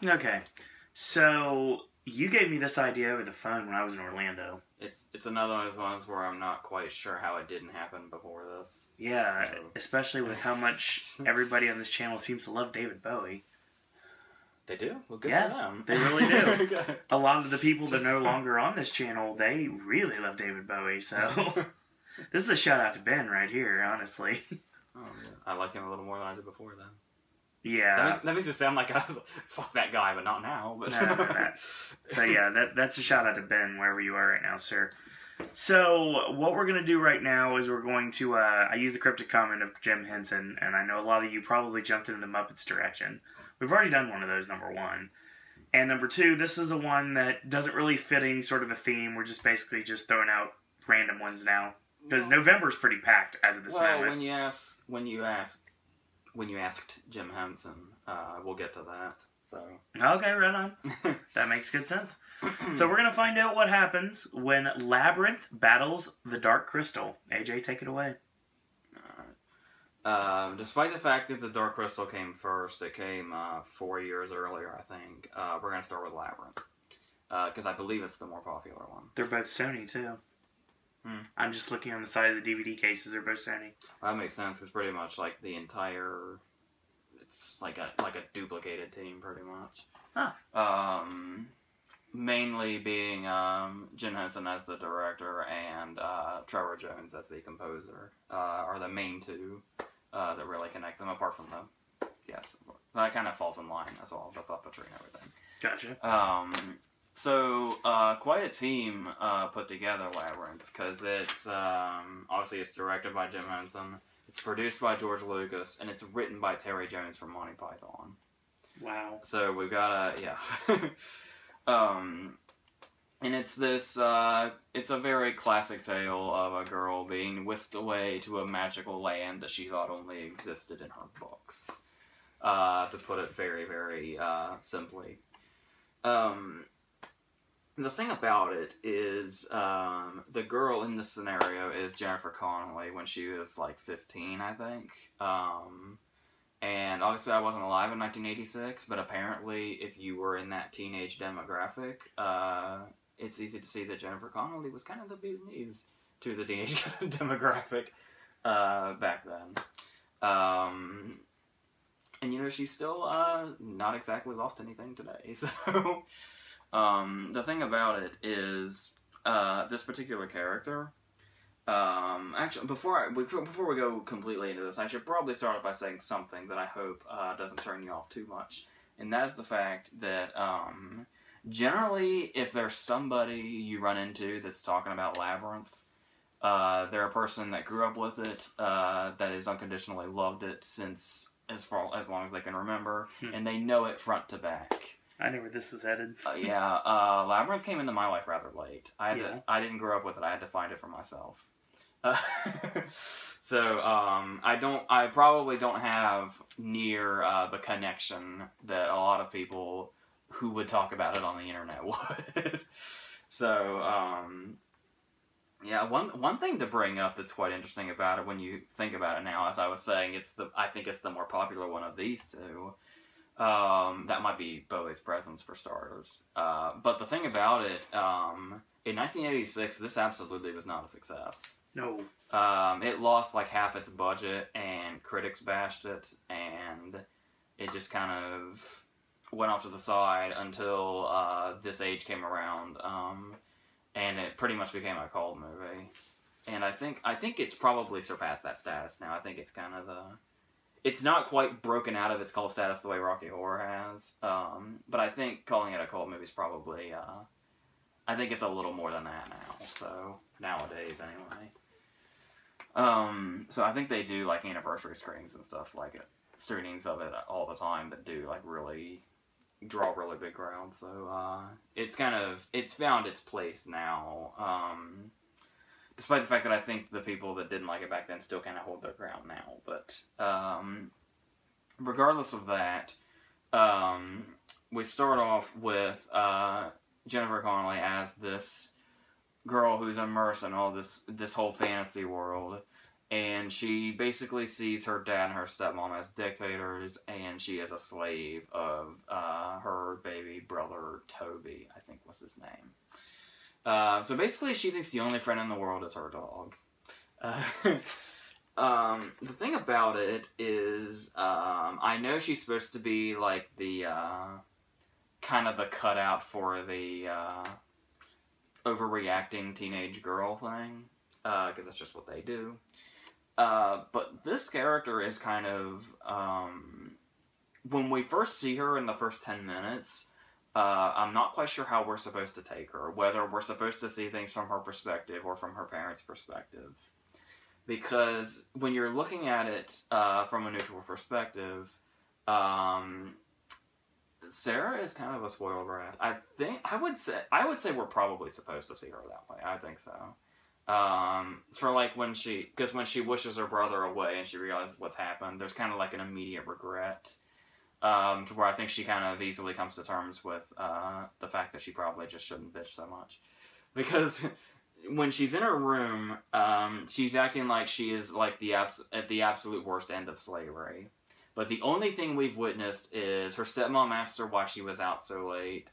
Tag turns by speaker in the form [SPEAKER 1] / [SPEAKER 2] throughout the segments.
[SPEAKER 1] Okay. So, you gave me this idea over the phone when I was in Orlando.
[SPEAKER 2] It's another one of those ones where I'm not quite sure how it didn't happen before this.
[SPEAKER 1] Yeah, so. Especially with how much everybody on this channel seems to love David Bowie.
[SPEAKER 2] They do? Well, good for them.
[SPEAKER 1] They really do. A lot of the people that are no longer on this channel, they really love David Bowie, so... This is a shout out to Ben right here, honestly.
[SPEAKER 2] Oh, yeah. I like him a little more than I did before, then.
[SPEAKER 1] Yeah.
[SPEAKER 2] That makes it sound like I was like, fuck that guy, but not now. But
[SPEAKER 1] no. So yeah, that's a shout out to Ben, wherever you are right now, sir. So, what we're going to do right now is we're going to, I use the cryptic comment of Jim Henson, and I know a lot of you probably jumped in the Muppets direction. We've already done one of those, number one. And number two, this is a one that doesn't really fit any sort of a theme. We're just basically just throwing out random ones now. Because November's pretty packed as of this moment.
[SPEAKER 2] Well, when you asked Jim Henson, we'll get to that. So
[SPEAKER 1] okay, right on. That makes good sense. So we're gonna find out what happens when Labyrinth battles the Dark Crystal. AJ, take it away.
[SPEAKER 2] Despite the fact that the Dark Crystal came first, it came 4 years earlier, I think. We're gonna start with Labyrinth because I believe it's the more popular one.
[SPEAKER 1] They're both Sony too. I'm just looking on the side of the DVD cases. They're both Sony.
[SPEAKER 2] That makes sense. It's pretty much like the entire. It's like a duplicated team, pretty much.
[SPEAKER 1] Huh.
[SPEAKER 2] Mainly being Jim Henson as the director and Trevor Jones as the composer are the main two that really connect them. Apart from that kind of falls in line as well, the puppetry and everything.
[SPEAKER 1] Gotcha.
[SPEAKER 2] So, quite a team put together, Labyrinth, because it's, obviously it's directed by Jim Henson, it's produced by George Lucas, and it's written by Terry Jones from Monty Python.
[SPEAKER 1] Wow.
[SPEAKER 2] So, we've got and it's this, it's a very classic tale of a girl being whisked away to a magical land that she thought only existed in her books, to put it very, very, simply. The thing about it is, the girl in this scenario is Jennifer Connelly when she was like 15, I think. And obviously I wasn't alive in 1986, but apparently if you were in that teenage demographic, it's easy to see that Jennifer Connelly was kind of the bee's knees to the teenage demographic back then. And you know, she's still not exactly lost anything today, so... the thing about it is, this particular character, actually, before we go completely into this, I should probably start off by saying something that I hope, doesn't turn you off too much, and that is the fact that, generally, if there's somebody you run into that's talking about Labyrinth, they're a person that grew up with it, that has unconditionally loved it since as long as they can remember, and they know it front to back.
[SPEAKER 1] I know where this is headed.
[SPEAKER 2] Labyrinth came into my life rather late. I didn't grow up with it. I had to find it for myself. So I probably don't have near the connection that a lot of people who would talk about it on the internet would. So one thing to bring up that's quite interesting about it when you think about it now, as I was saying, I think it's the more popular one of these two. That might be Bowie's Presence for starters. But the thing about it, in 1986, this absolutely was not a success.
[SPEAKER 1] No.
[SPEAKER 2] It lost like half its budget, and critics bashed it, and it just kind of went off to the side until This Age came around, and it pretty much became a cult movie. And I think it's probably surpassed that status now. I think it's kind of it's not quite broken out of its cult status the way Rocky Horror has, but I think calling it a cult movie is probably, I think it's a little more than that now, so, nowadays anyway. So I think they do, like, anniversary screenings and stuff, like, screenings of it all the time that do, like, really draw really big crowds, so, it's found its place now, despite the fact that I think the people that didn't like it back then still kind of hold their ground now. But regardless of that, we start off with Jennifer Connelly as this girl who's immersed in all this whole fantasy world. and she basically sees her dad and her stepmom as dictators, and she is a slave of her baby brother Toby, I think was his name. So basically, she thinks the only friend in the world is her dog. The thing about it is, I know she's supposed to be like the kind of the cutout for the overreacting teenage girl thing, because that's just what they do. But this character is kind of, when we first see her in the first 10 minutes, I'm not quite sure how we're supposed to take her, whether we're supposed to see things from her perspective or from her parents' perspectives. Because when you're looking at it from a neutral perspective, Sarah is kind of a spoiled brat. I would say we're probably supposed to see her that way. I think so. For like when she wishes her brother away and she realizes what's happened, there's kind of like an immediate regret. To where I think she kind of easily comes to terms with the fact that she probably just shouldn't bitch so much. Because when she's in her room, she's acting like she is like at the absolute worst end of slavery. But the only thing we've witnessed is her stepmom asked her why she was out so late,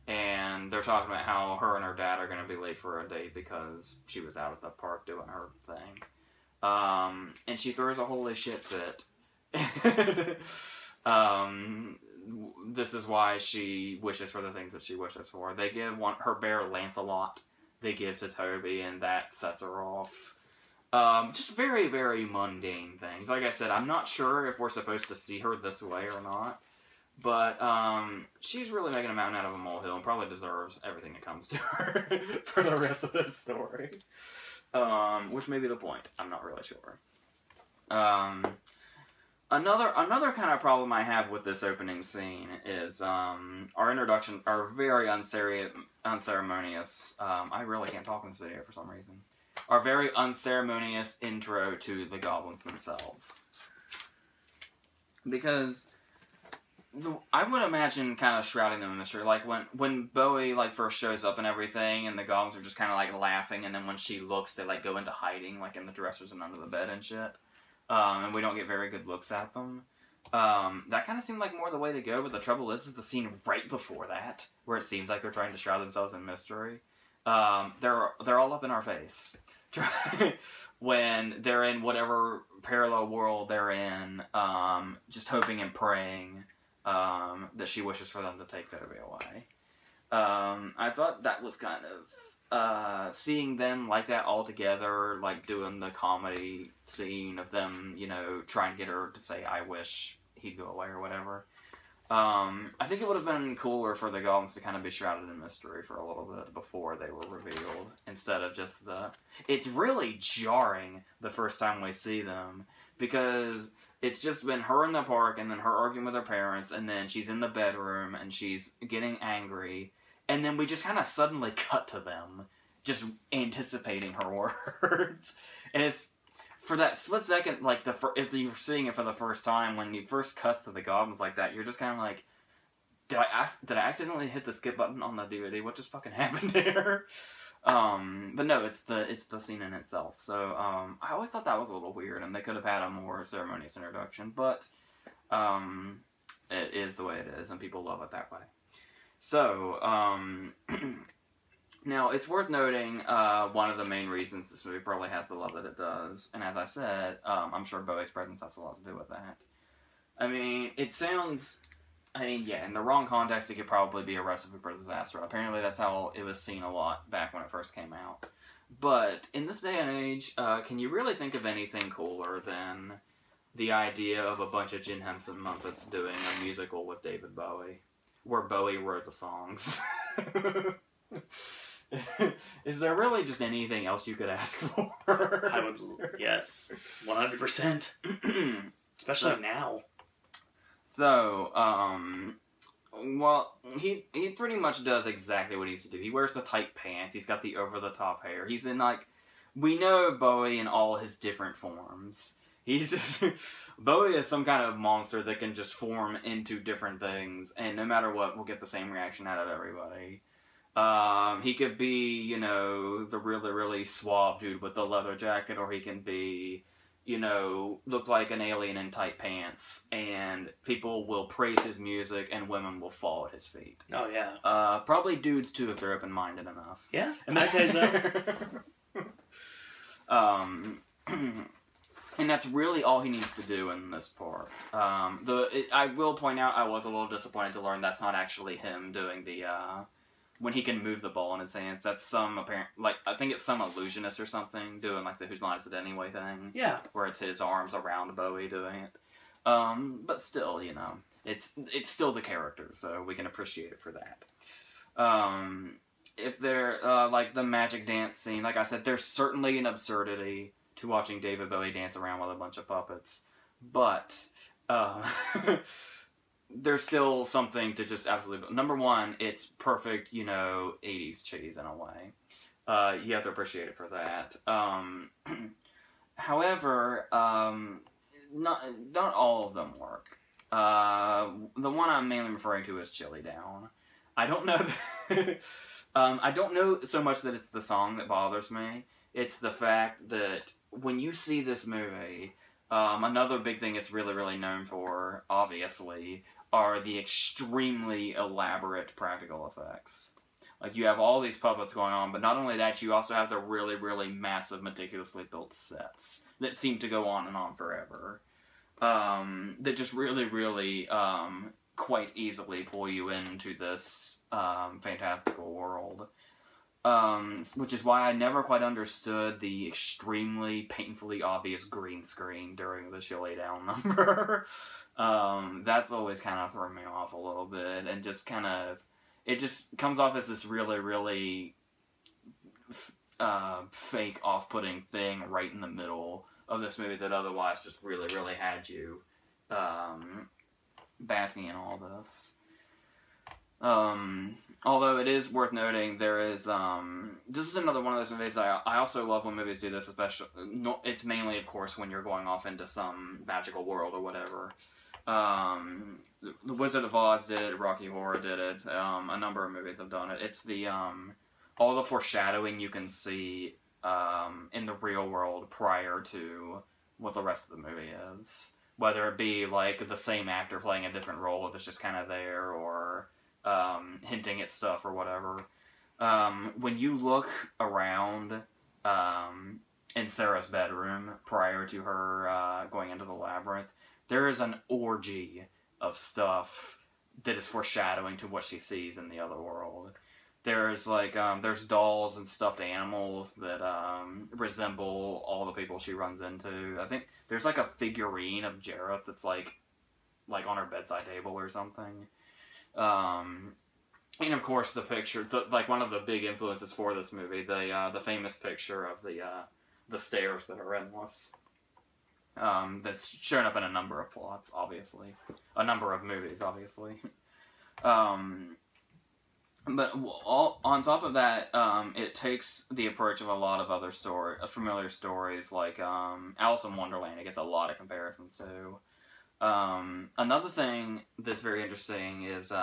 [SPEAKER 2] and they're talking about how her and her dad are going to be late for a date because she was out at the park doing her thing. And she throws a holy shit fit. This is why she wishes for the things that she wishes for. They give her bear Lancelot. They give to Toby, and that sets her off. Just very, very mundane things. Like I said, I'm not sure if we're supposed to see her this way or not. But, she's really making a mountain out of a molehill and probably deserves everything that comes to her for the rest of this story. Which may be the point. I'm not really sure. Another kind of problem I have with this opening scene is, our introduction, our very unceremonious, I really can't talk in this video for some reason. Our very unceremonious intro to the goblins themselves. Because I would imagine kind of shrouding them in mystery. Like when Bowie like first shows up and everything, and the goblins are just kind of like laughing, and then when she looks, they like go into hiding, like in the dressers and under the bed and shit. And we don't get very good looks at them. That kind of seemed like more the way to go, but the trouble is the scene right before that, where it seems like they're trying to shroud themselves in mystery. They're all up in our face. When they're in whatever parallel world they're in, just hoping and praying that she wishes for them to take Toby away. I thought that was kind of seeing them like that all together, like doing the comedy scene of them, you know, trying to get her to say, I wish he'd go away or whatever. I think it would have been cooler for the goblins to kind of be shrouded in mystery for a little bit before they were revealed, instead of just It's really jarring the first time we see them, because it's just been her in the park, and then her arguing with her parents, and then she's in the bedroom, and she's getting angry, and then we just kind of suddenly cut to them, just anticipating her words. And it's, for that split second, like, if you're seeing it for the first time, when you first cuts to the goblins like that, you're just kind of like, did I accidentally hit the skip button on the DVD? What just fucking happened here? But no, it's the scene in itself. So, I always thought that was a little weird, and they could have had a more ceremonious introduction, but, it is the way it is, and people love it that way. So, now, it's worth noting, one of the main reasons this movie probably has the love that it does, and as I said, I'm sure Bowie's presence has a lot to do with that. I mean, yeah, in the wrong context, it could probably be a recipe for disaster. Apparently, that's how it was seen a lot back when it first came out. But, in this day and age, can you really think of anything cooler than the idea of a bunch of Jim Henson Muppets doing a musical with David Bowie, where Bowie wrote the songs? Is there really just anything else you could ask for?
[SPEAKER 1] I would, yes, 100%. Especially now.
[SPEAKER 2] So, well, he pretty much does exactly what he needs to do. He wears the tight pants, he's got the over-the-top hair, he's in, like, we know Bowie in all his different forms. Bowie is some kind of monster that can just form into different things, and no matter what, we'll get the same reaction out of everybody. He could be, you know, the really, really suave dude with the leather jacket, or he can be, look like an alien in tight pants, and people will praise his music, and women will fall at his feet.
[SPEAKER 1] Oh, yeah.
[SPEAKER 2] Probably dudes, too, if they're open-minded enough.
[SPEAKER 1] Yeah, I'd say so.
[SPEAKER 2] And that's really all he needs to do in this part. I will point out, I was a little disappointed to learn that's not actually him doing the, when he can move the ball in his hands. That's some apparent, I think it's some illusionist or something doing, the Whose Line Is It Anyway thing.
[SPEAKER 1] Yeah. Where
[SPEAKER 2] it's his arms around Bowie doing it. But still, it's still the character, so we can appreciate it for that. If they're, the magic dance scene, like I said, there's certainly an absurdity to watching David Bowie dance around with a bunch of puppets. But, there's still something to just absolutely... Number one, it's perfect, 80s cheese in a way. You have to appreciate it for that. However, not all of them work. The one I'm mainly referring to is Chilly Down. I don't know... I don't know so much that it's the song that bothers me. It's the fact that when you see this movie, another big thing it's really, really known for, obviously, are the extremely elaborate practical effects. You have all these puppets going on, but not only that, you also have the really, really massive, meticulously built sets that seem to go on and on forever. That just really, really, quite easily pull you into this, fantastical world. Which is why I never quite understood the extremely painfully obvious green screen during the Chilly Down number. That's always kind of thrown me off a little bit, and just kind of, it just comes off as this really, really fake, off-putting thing right in the middle of this movie that otherwise just really, really had you basking in all this. Although it is worth noting, there is, this is another one of those movies I also love when movies do this, especially, it's mainly, of course, when you're going off into some magical world or whatever. The Wizard of Oz did it, Rocky Horror did it, a number of movies have done it. It's the, all the foreshadowing you can see, in the real world prior to what the rest of the movie is. Whether it be, the same actor playing a different role that's just kind of there, or hinting at stuff or whatever. When you look around in Sarah's bedroom prior to her going into the labyrinth, there is an orgy of stuff that is foreshadowing to what she sees in the other world. There's there's dolls and stuffed animals that resemble all the people she runs into. I think there's a figurine of Jareth that's like on her bedside table or something. And of course the picture, one of the big influences for this movie, the famous picture of the stairs that are endless. That's shown up in a number of plots, obviously. A number of movies, obviously. But on top of that, it takes the approach of a lot of other familiar stories, like Alice in Wonderland. It gets a lot of comparisons to. Another thing that's very interesting is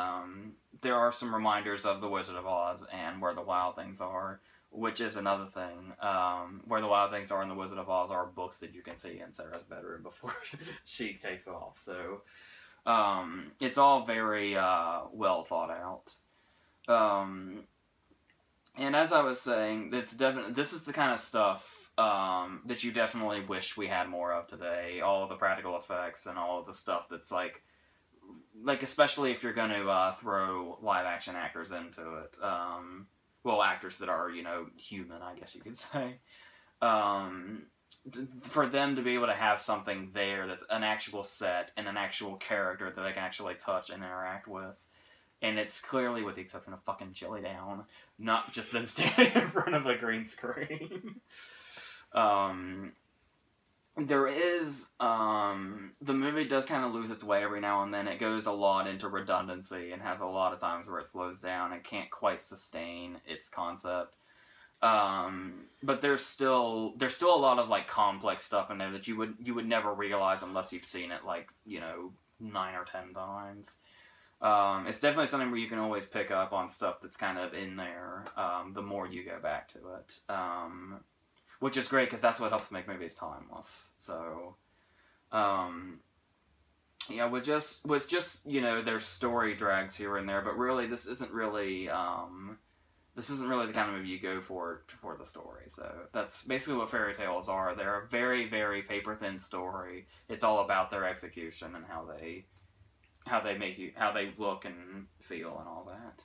[SPEAKER 2] there are some reminders of The Wizard of Oz and Where the Wild Things Are, which is another thing. Where the Wild Things Are and The Wizard of Oz are books that you can see in Sarah's bedroom before she takes off. So it's all very well thought out. And as I was saying, this is the kind of stuff that you definitely wish we had more of today. All of the practical effects and all of the stuff that's especially if you're going to throw live action actors into it. Well, actors that are, human, I guess you could say. For them to be able to have something there that's an actual set and an actual character that they can actually touch and interact with. And it's clearly, with the exception of fucking Chilly Down, not just them standing in front of a green screen. There is, the movie does kind of lose its way every now and then. It goes a lot into redundancy and has a lot of times where it slows down and can't quite sustain its concept. But there's still a lot of, complex stuff in there that you would never realize unless you've seen it, 9 or 10 times. It's definitely something where you can always pick up on stuff that's kind of in there, the more you go back to it. which is great because that's what helps make movies timeless. So, yeah, was just there's story drags here and there, but really this isn't really the kind of movie you go for the story. So that's basically what fairy tales are. They're a very, very paper thin story. It's all about their execution and how they look and feel and all that.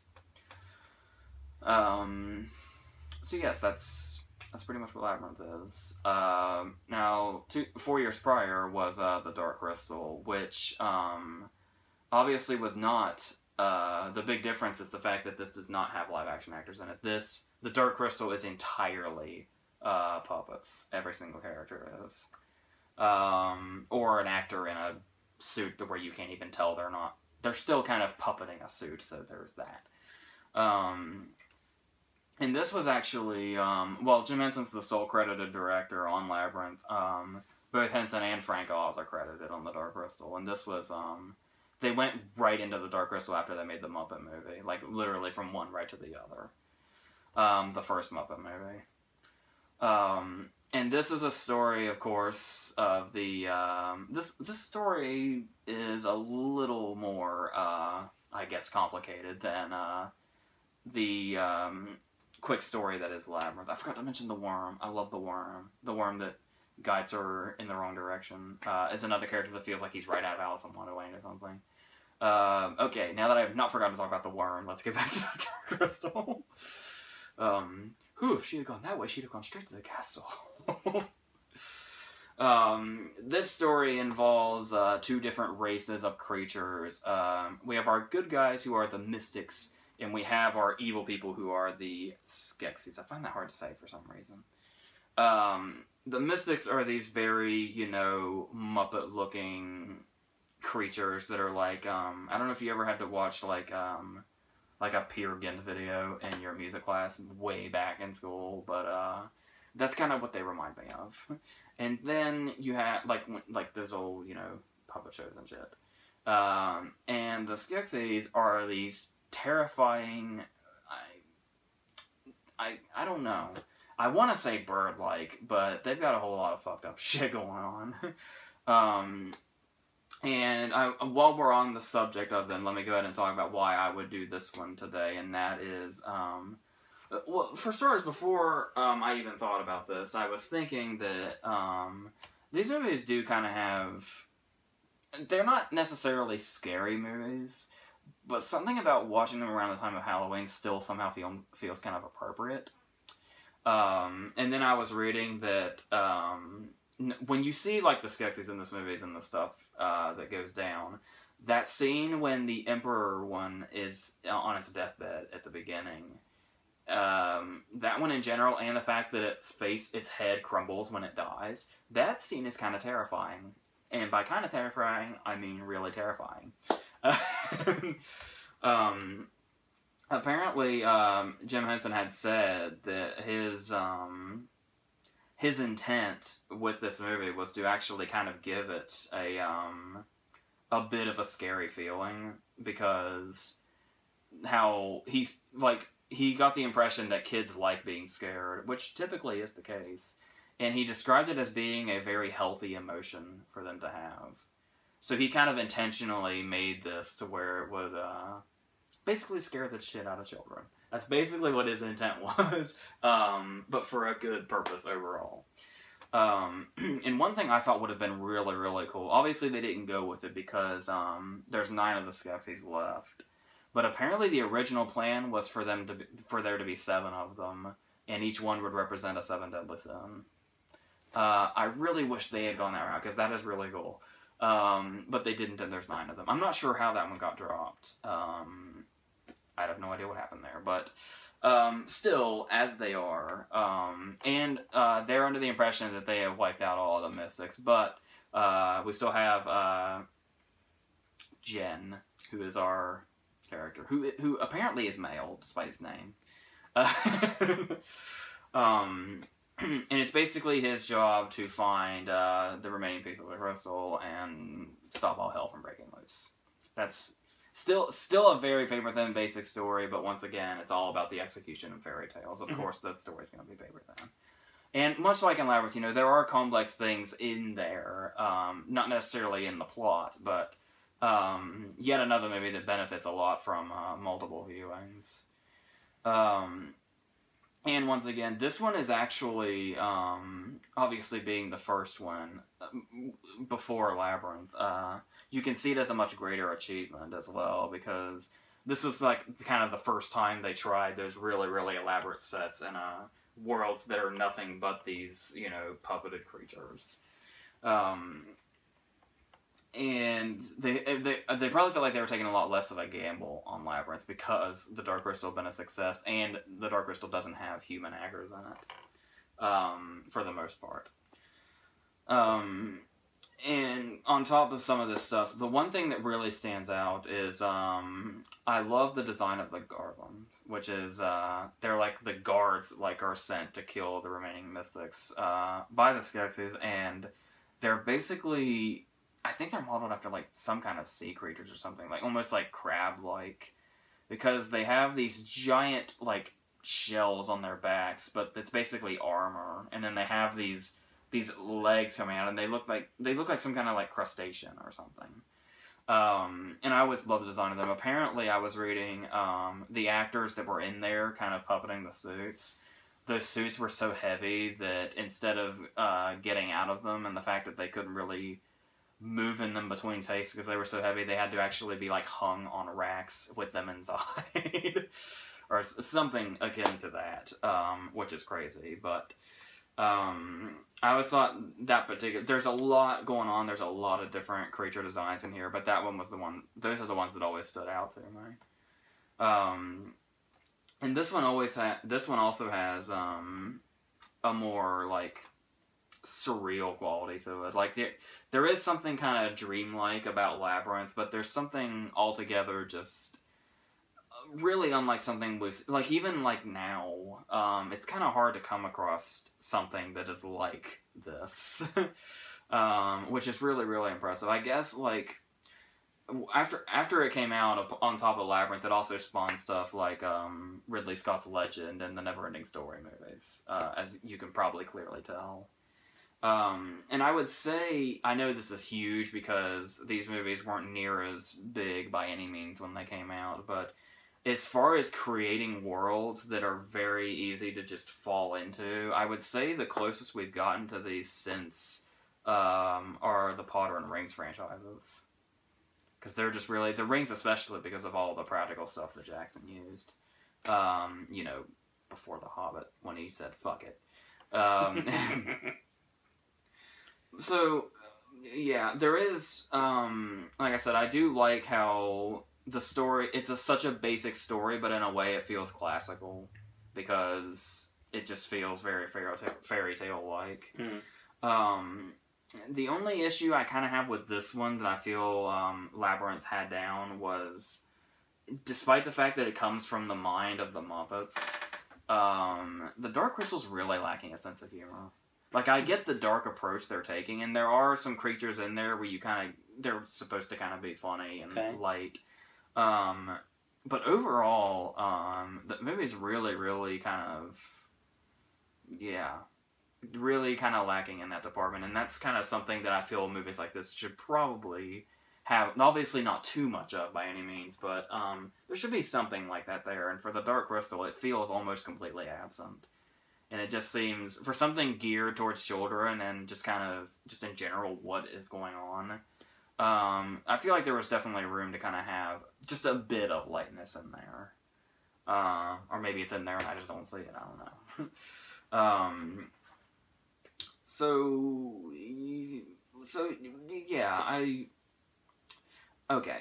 [SPEAKER 2] So yes, that's pretty much what Labyrinth is. Now, 4 years prior was The Dark Crystal, which obviously was not. The big difference is the fact that this does not have live action actors in it. The Dark Crystal is entirely puppets. Every single character is. Or an actor in a suit where you can't even tell they're still kind of puppeting a suit, so there's that. And this was actually, Jim Henson's the sole credited director on Labyrinth. Both Henson and Frank Oz are credited on The Dark Crystal, and this was, they went right into The Dark Crystal after they made the Muppet movie. Like, literally from one right to the other. The first Muppet movie. And this is a story, of course, of the, this story is a little more, I guess, complicated than, the, quick story that is Labyrinth. I forgot to mention the worm. I love the worm. The worm that guides her in the wrong direction. Is another character that feels like he's right out of Alice in Wonderland or something. Okay, now that I have not forgotten to talk about the worm, let's get back to the Dark Crystal. If she had gone that way, she'd have gone straight to the castle. This story involves two different races of creatures. We have our good guys who are the mystics, and we have our evil people who are the Skeksis. I find that hard to say for some reason. The mystics are these very, Muppet-looking creatures that are like, I don't know if you ever had to watch, like a Peer Gynt video in your music class way back in school, but, that's kind of what they remind me of. And then you have, like those old, puppet shows and shit. And the Skeksis are these terrifying, I don't know. I want to say bird-like, but they've got a whole lot of fucked up shit going on. And while we're on the subject of them, let me go ahead and talk about why I would do this one today, and that is, well, for starters, before I even thought about this, I was thinking that these movies do kind of have... They're not necessarily scary movies, but something about watching them around the time of Halloween still somehow feels kind of appropriate. And then I was reading that when you see like the Skeksis in this movies and the stuff that goes down, that scene when the Emperor one is on its deathbed at the beginning, that one in general, and the fact that its head crumbles when it dies, that scene is kind of terrifying. And by kind of terrifying, I mean really terrifying. Apparently, Jim Henson had said that his intent with this movie was to actually kind of give it a bit of a scary feeling, because he got the impression that kids like being scared, which typically is the case. And he described it as being a very healthy emotion for them to have. So he kind of intentionally made this to where it would basically scare the shit out of children. That's basically what his intent was, but for a good purpose overall. And one thing I thought would have been really, really cool, obviously they didn't go with it because there's 9 of the Skeksis left. But apparently the original plan was for there to be 7 of them, and each one would represent a 7 deadly sin. I really wish they had gone that route, because that is really cool. But they didn't, and there's 9 of them. I'm not sure how that one got dropped. I have no idea what happened there, but still, as they are, and they're under the impression that they have wiped out all of the mystics, but we still have Jen, who is our character, who apparently is male, despite his name. And it's basically his job to find the remaining piece of the crystal and stop all hell from breaking loose. That's still a very paper-thin basic story, but once again, it's all about the execution of fairy tales. Of course, the story's going to be paper-thin. And much like in Labyrinth, you know, there are complex things in there, not necessarily in the plot, but yet another movie that benefits a lot from multiple viewings. And once again, this one is actually, obviously being the first one before Labyrinth, you can see it as a much greater achievement as well, because this was like kind of the first time they tried those really, really elaborate sets and worlds that are nothing but these, you know, puppeted creatures. And they probably felt like they were taking a lot less of a gamble on Labyrinth because the Dark Crystal had been a success, and the Dark Crystal doesn't have human actors in it, for the most part. And on top of some of this stuff, the one thing that really stands out is I love the design of the Garlands, which is they're like the guards that like are sent to kill the remaining mystics by the Skeksis, and they're basically, I think they're modeled after like some kind of sea creatures or something, like almost like crab-like, because they have these giant like shells on their backs, but it's basically armor, and then they have these legs coming out, and they look like some kind of like crustacean or something. And I always love the design of them. Apparently, I was reading the actors that were in there kind of puppeting the suits. Those suits were so heavy that instead of getting out of them, and the fact that they couldn't really move in them between takes because they were so heavy, they had to actually be like hung on racks with them inside. Or something akin to that, which is crazy, but I always thought that particular, there's a lot going on, there's a lot of different creature designs in here, but that one was the one, those are the ones that always stood out to me. And this one also has a more like surreal quality to it. Like there is something kind of dreamlike about Labyrinth, but there's something altogether just really unlike something we've, like, even like now, it's kind of hard to come across something that is like this. Which is really, really impressive. I guess like after it came out on top of Labyrinth, it also spawned stuff like Ridley Scott's Legend and the Neverending Story movies, as you can probably clearly tell. And I would say, I know this is huge because these movies weren't near as big by any means when they came out, but as far as creating worlds that are very easy to just fall into, I would say the closest we've gotten to these since are the Potter and Rings franchises. Because they're just really, the Rings especially because of all the practical stuff that Jackson used. You know, before The Hobbit, when he said, fuck it. So, yeah, there is, like I said, I do like how the story, it's such a basic story, but in a way it feels classical, because it just feels very fairy tale-like. The only issue I kind of have with this one that I feel Labyrinth had down was, despite the fact that it comes from the mind of the Muppets, the Dark Crystal's really lacking a sense of humor. Like, I get the dark approach they're taking, and there are some creatures in there where you kind of, they're supposed to kind of be funny and light. But overall, the movie's really, really kind of, really kind of lacking in that department, and that's kind of something that I feel movies like this should probably have, obviously not too much of by any means, but there should be something like that there, and for the Dark Crystal, it feels almost completely absent. And it just seems, for something geared towards children and just kind of, just in general, what is going on, I feel like there was definitely room to kind of have just a bit of lightness in there. Or maybe it's in there and I just don't see it, I don't know. So yeah, okay.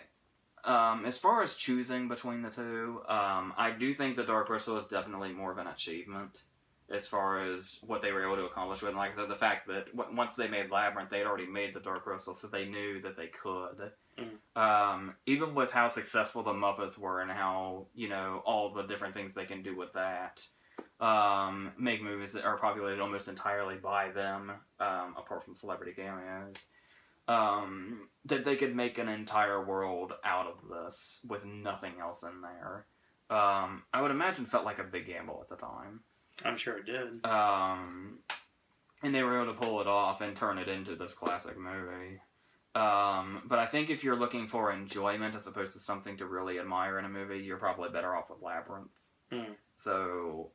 [SPEAKER 2] As far as choosing between the two, I do think the Dark Crystal is definitely more of an achievement as far as what they were able to accomplish with. And like I said, the fact that once they made Labyrinth, they'd already made the Dark Crystal, so they knew that they could. Even with how successful the Muppets were and how, you know, all the different things they can do with that, make movies that are populated almost entirely by them, apart from celebrity cameos, that they could make an entire world out of this with nothing else in there. I would imagine felt like a big gamble at the time.
[SPEAKER 1] I'm sure it did.
[SPEAKER 2] And they were able to pull it off and turn it into this classic movie. But I think if you're looking for enjoyment as opposed to something to really admire in a movie, you're probably better off with Labyrinth.
[SPEAKER 1] Mm.
[SPEAKER 2] So,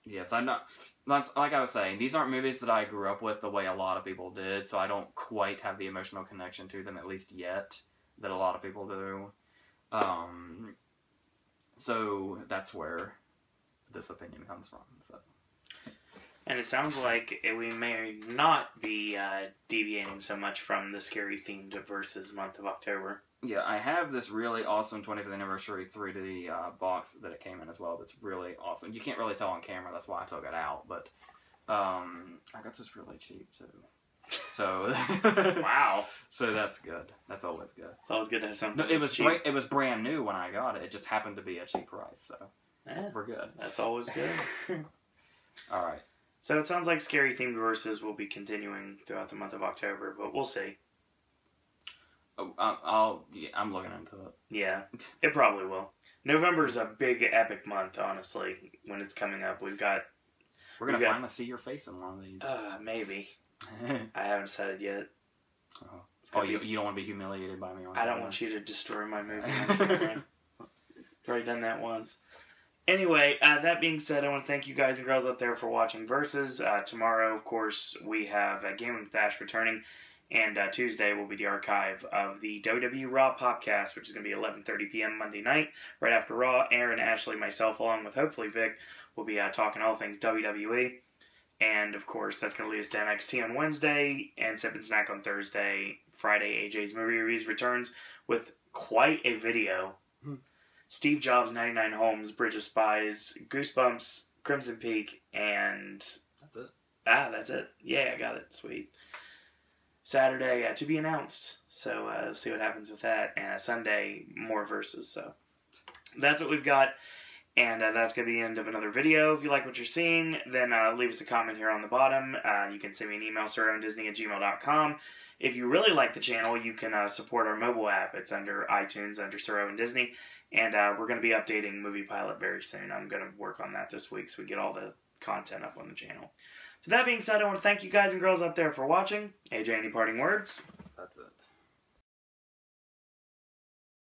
[SPEAKER 2] yes, I'm not... Like I was saying, these aren't movies that I grew up with the way a lot of people did, so I don't quite have the emotional connection to them, at least yet, that a lot of people do. So that's where this opinion comes from. So.
[SPEAKER 1] And it sounds like we may not be deviating so much from the scary themed versus month of October.
[SPEAKER 2] Yeah, I have this really awesome 25th anniversary 3D box that it came in as well. That's really awesome. You can't really tell on camera, that's why I took it out. But I got this really cheap too. So
[SPEAKER 1] wow.
[SPEAKER 2] So that's good. That's always good.
[SPEAKER 1] It's always good to have something.
[SPEAKER 2] No, it was brand new when I got it. It just happened to be a cheap price, so we're good.
[SPEAKER 1] That's always good.
[SPEAKER 2] All right.
[SPEAKER 1] So it sounds like scary themed verses will be continuing throughout the month of October, but we'll see.
[SPEAKER 2] Oh, I'm looking into it.
[SPEAKER 1] Yeah, it probably will. November's a big epic month, honestly. When it's coming up, we're gonna
[SPEAKER 2] finally see your face in one of these.
[SPEAKER 1] Maybe. I haven't decided yet.
[SPEAKER 2] Oh, you don't want to be humiliated by me?
[SPEAKER 1] I don't want you to destroy my movie. I've already done that once. Anyway, that being said, I want to thank you guys and girls out there for watching Versus. Tomorrow, of course, we have Gaming with Ash returning, and Tuesday will be the archive of the WWE Raw podcast, which is going to be 11:30 p.m. Monday night, right after Raw. Aaron, Ashley, myself, along with hopefully Vic, will be talking all things WWE. And, of course, that's going to lead us to NXT on Wednesday and Sip and Snack on Thursday. Friday, AJ's Movie Reviews returns with quite a video. Steve Jobs, 99 Homes, Bridge of Spies, Goosebumps, Crimson Peak, and...
[SPEAKER 2] That's it.
[SPEAKER 1] That's it. Yeah, I got it. Sweet. Saturday, to be announced. So, see what happens with that. And Sunday, more verses. So, that's what we've got. And that's going to be the end of another video. If you like what you're seeing, then leave us a comment here on the bottom. You can send me an email, SirOwenDisney@gmail.com. If you really like the channel, you can support our mobile app. It's under iTunes, under Sir Owen Disney. And we're going to be updating Movie Pilot very soon. I'm going to work on that this week so we get all the content up on the channel. So that being said, I want to thank you guys and girls out there for watching. AJ, any parting words?
[SPEAKER 2] That's it.